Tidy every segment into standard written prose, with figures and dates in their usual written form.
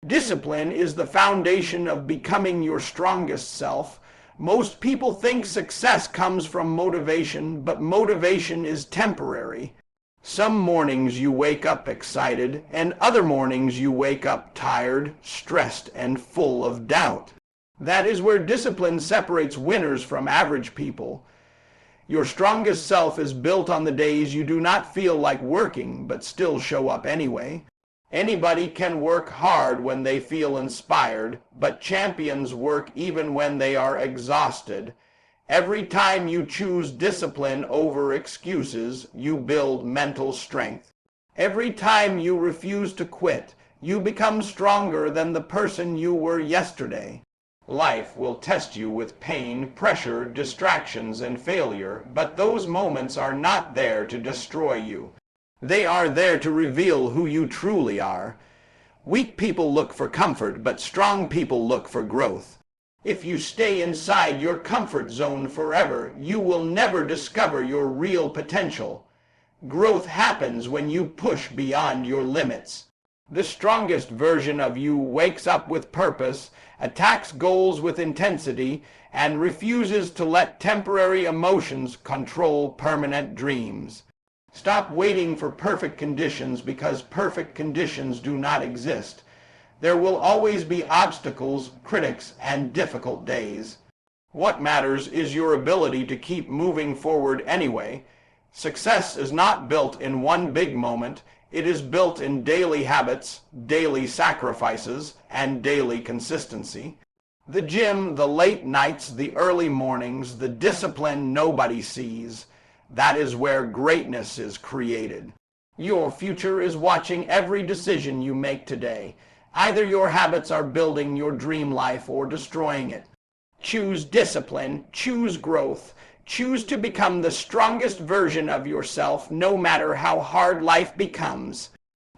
Discipline is the foundation of becoming your strongest self. Most people think success comes from motivation, but motivation is temporary. Some mornings you wake up excited, and other mornings you wake up tired, stressed, and full of doubt. That is where discipline separates winners from average people. Your strongest self is built on the days you do not feel like working, but still show up anyway. Anybody can work hard when they feel inspired, but champions work even when they are exhausted. Every time you choose discipline over excuses, you build mental strength. Every time you refuse to quit, you become stronger than the person you were yesterday. Life will test you with pain, pressure, distractions, and failure, but those moments are not there to destroy you. They are there to reveal who you truly are. Weak people look for comfort, but strong people look for growth. If you stay inside your comfort zone forever, you will never discover your real potential. Growth happens when you push beyond your limits. The strongest version of you wakes up with purpose, attacks goals with intensity, and refuses to let temporary emotions control permanent dreams. Stop waiting for perfect conditions because perfect conditions do not exist. There will always be obstacles, critics, and difficult days. What matters is your ability to keep moving forward anyway. Success is not built in one big moment. It is built in daily habits, daily sacrifices, and daily consistency. The gym, the late nights, the early mornings, the discipline nobody sees. That is where greatness is created. Your future is watching every decision you make today. Either your habits are building your dream life or destroying it. Choose discipline, choose growth, choose to become the strongest version of yourself no matter how hard life becomes.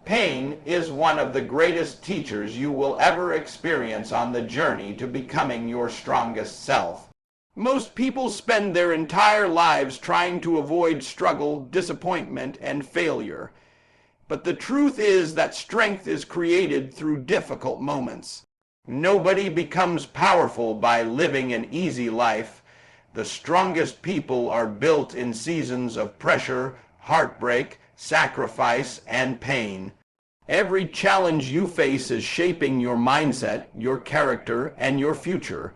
Pain is one of the greatest teachers you will ever experience on the journey to becoming your strongest self. Most people spend their entire lives trying to avoid struggle, disappointment, and failure. But the truth is that strength is created through difficult moments. Nobody becomes powerful by living an easy life. The strongest people are built in seasons of pressure, heartbreak, sacrifice, and pain. Every challenge you face is shaping your mindset, your character, and your future.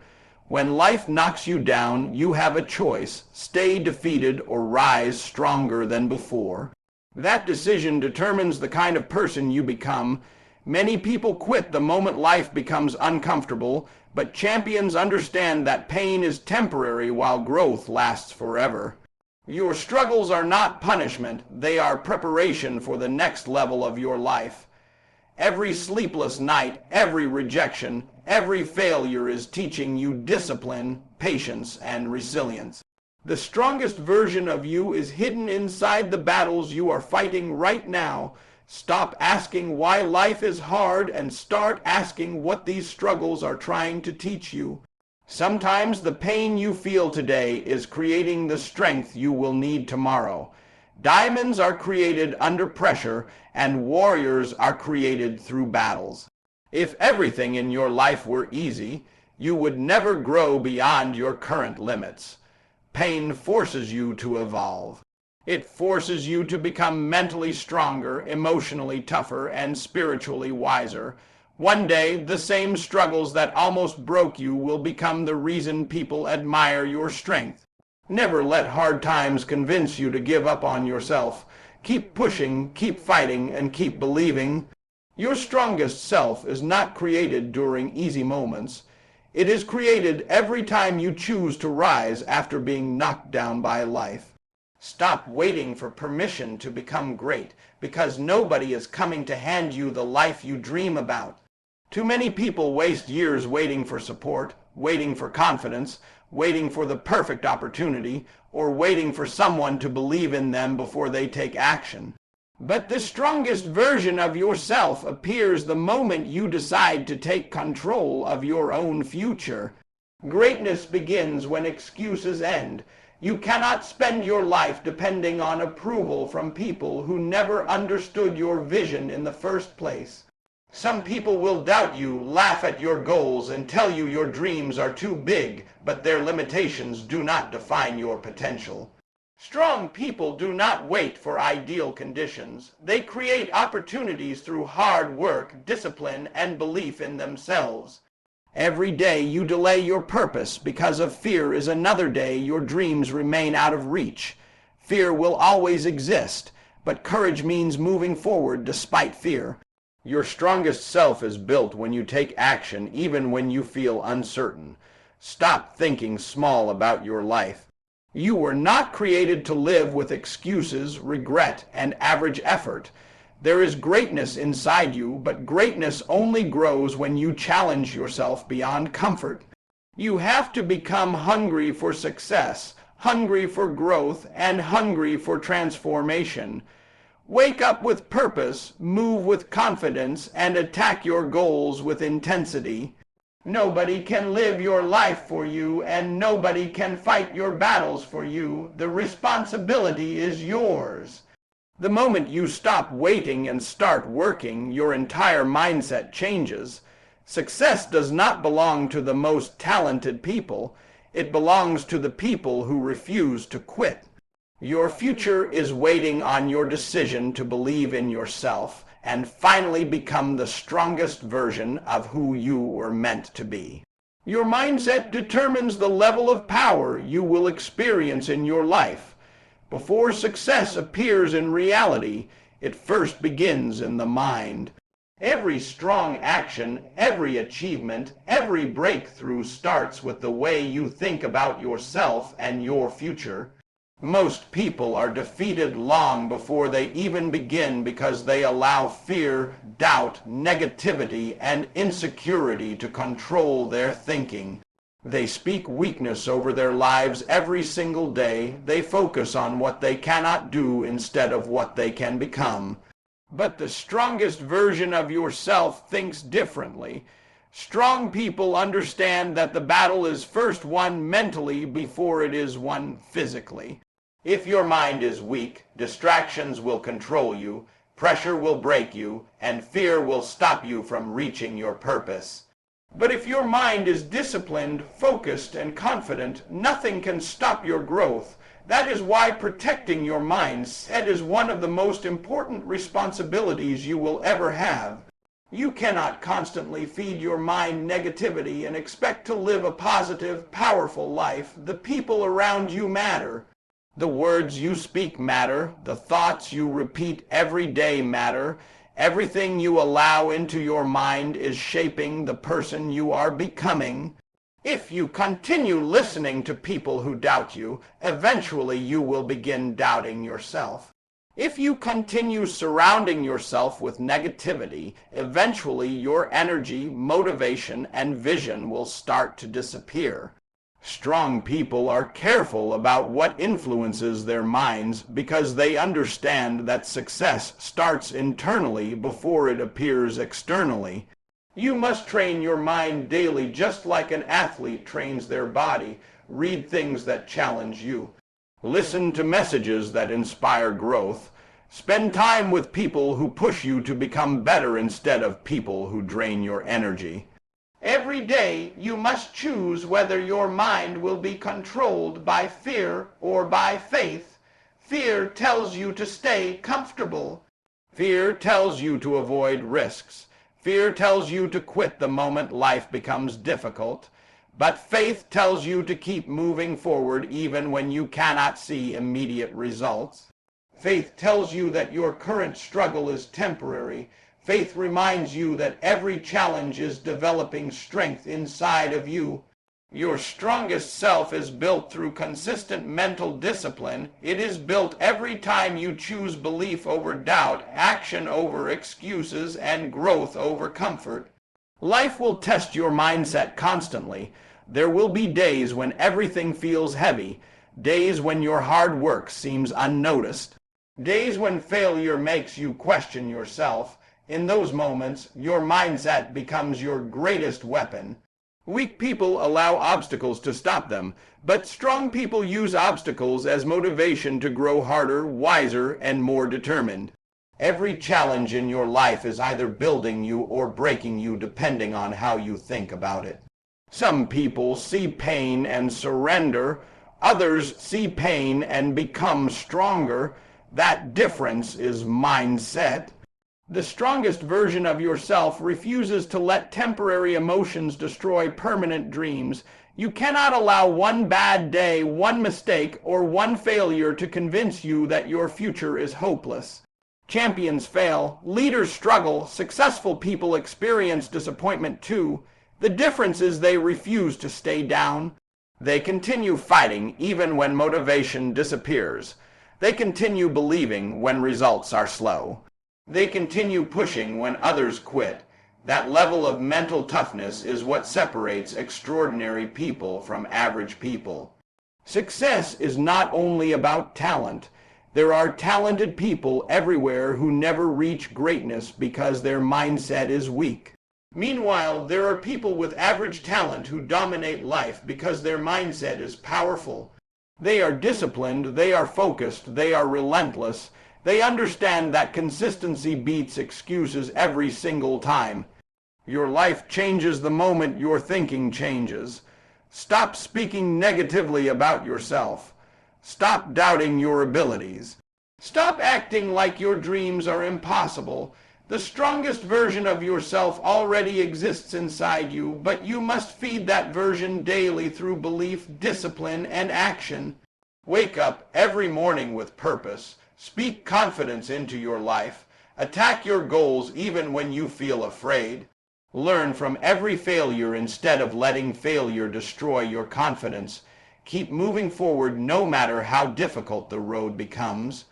When life knocks you down, you have a choice: stay defeated or rise stronger than before. That decision determines the kind of person you become. Many people quit the moment life becomes uncomfortable, but champions understand that pain is temporary while growth lasts forever. Your struggles are not punishment, they are preparation for the next level of your life. Every sleepless night, every rejection, every failure is teaching you discipline, patience, and resilience. The strongest version of you is hidden inside the battles you are fighting right now. Stop asking why life is hard and start asking what these struggles are trying to teach you. Sometimes the pain you feel today is creating the strength you will need tomorrow. Diamonds are created under pressure, and warriors are created through battles. If everything in your life were easy, you would never grow beyond your current limits. Pain forces you to evolve. It forces you to become mentally stronger, emotionally tougher, and spiritually wiser. One day, the same struggles that almost broke you will become the reason people admire your strength. Never let hard times convince you to give up on yourself. Keep pushing, keep fighting, and keep believing. Your strongest self is not created during easy moments. It is created every time you choose to rise after being knocked down by life. Stop waiting for permission to become great, because nobody is coming to hand you the life you dream about. Too many people waste years waiting for support, waiting for confidence, waiting for the perfect opportunity, or waiting for someone to believe in them before they take action. But the strongest version of yourself appears the moment you decide to take control of your own future. Greatness begins when excuses end. You cannot spend your life depending on approval from people who never understood your vision in the first place. Some people will doubt you, laugh at your goals, and tell you your dreams are too big, but their limitations do not define your potential. Strong people do not wait for ideal conditions. They create opportunities through hard work, discipline, and belief in themselves. Every day you delay your purpose because of fear is another day your dreams remain out of reach. Fear will always exist, but courage means moving forward despite fear. Your strongest self is built when you take action even when you feel uncertain. Stop thinking small about your life. You were not created to live with excuses, regret, and average effort. There is greatness inside you, but greatness only grows when you challenge yourself beyond comfort. You have to become hungry for success, hungry for growth, and hungry for transformation. Wake up with purpose, move with confidence, and attack your goals with intensity. Nobody can live your life for you, and nobody can fight your battles for you. The responsibility is yours. The moment you stop waiting and start working, your entire mindset changes. Success does not belong to the most talented people. It belongs to the people who refuse to quit. Your future is waiting on your decision to believe in yourself and finally become the strongest version of who you were meant to be. Your mindset determines the level of power you will experience in your life. Before success appears in reality, it first begins in the mind. Every strong action, every achievement, every breakthrough starts with the way you think about yourself and your future. Most people are defeated long before they even begin because they allow fear, doubt, negativity, and insecurity to control their thinking. They speak weakness over their lives every single day. They focus on what they cannot do instead of what they can become. But the strongest version of yourself thinks differently. Strong people understand that the battle is first won mentally before it is won physically. If your mind is weak, distractions will control you, pressure will break you, and fear will stop you from reaching your purpose. But if your mind is disciplined, focused, and confident, nothing can stop your growth. That is why protecting your mindset is one of the most important responsibilities you will ever have. You cannot constantly feed your mind negativity and expect to live a positive, powerful life. The people around you matter. The words you speak matter. The thoughts you repeat every day matter. Everything you allow into your mind is shaping the person you are becoming. If you continue listening to people who doubt you, eventually you will begin doubting yourself. If you continue surrounding yourself with negativity, eventually your energy, motivation, and vision will start to disappear. Strong people are careful about what influences their minds because they understand that success starts internally before it appears externally. You must train your mind daily just like an athlete trains their body. Read things that challenge you. Listen to messages that inspire growth. Spend time with people who push you to become better instead of people who drain your energy. Every day you must choose whether your mind will be controlled by fear or by faith. Fear tells you to stay comfortable. Fear tells you to avoid risks. Fear tells you to quit the moment life becomes difficult. But faith tells you to keep moving forward even when you cannot see immediate results. Faith tells you that your current struggle is temporary. Faith reminds you that every challenge is developing strength inside of you. Your strongest self is built through consistent mental discipline. It is built every time you choose belief over doubt, action over excuses, and growth over comfort. Life will test your mindset constantly. There will be days when everything feels heavy, days when your hard work seems unnoticed, days when failure makes you question yourself. In those moments, your mindset becomes your greatest weapon. Weak people allow obstacles to stop them, but strong people use obstacles as motivation to grow harder, wiser, and more determined. Every challenge in your life is either building you or breaking you depending on how you think about it. Some people see pain and surrender. Others see pain and become stronger. That difference is mindset. The strongest version of yourself refuses to let temporary emotions destroy permanent dreams. You cannot allow one bad day, one mistake, or one failure to convince you that your future is hopeless. Champions fail, leaders struggle, successful people experience disappointment too. The difference is they refuse to stay down. They continue fighting even when motivation disappears. They continue believing when results are slow. They continue pushing when others quit. That level of mental toughness is what separates extraordinary people from average people. Success is not only about talent. There are talented people everywhere who never reach greatness because their mindset is weak. Meanwhile, there are people with average talent who dominate life because their mindset is powerful. They are disciplined, they are focused, they are relentless. They understand that consistency beats excuses every single time. Your life changes the moment your thinking changes. Stop speaking negatively about yourself. Stop doubting your abilities. Stop acting like your dreams are impossible. The strongest version of yourself already exists inside you, but you must feed that version daily through belief, discipline, and action. Wake up every morning with purpose. Speak confidence into your life. Attack your goals even when you feel afraid. Learn from every failure instead of letting failure destroy your confidence. Keep moving forward no matter how difficult the road becomes.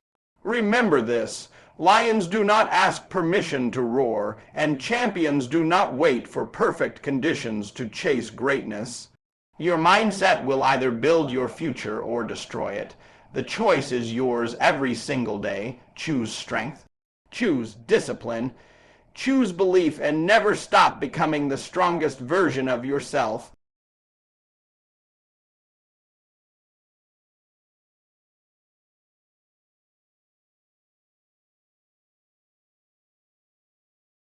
Remember this. Lions do not ask permission to roar, and champions do not wait for perfect conditions to chase greatness. Your mindset will either build your future or destroy it. The choice is yours every single day. Choose strength. Choose discipline. Choose belief and never stop becoming the strongest version of yourself.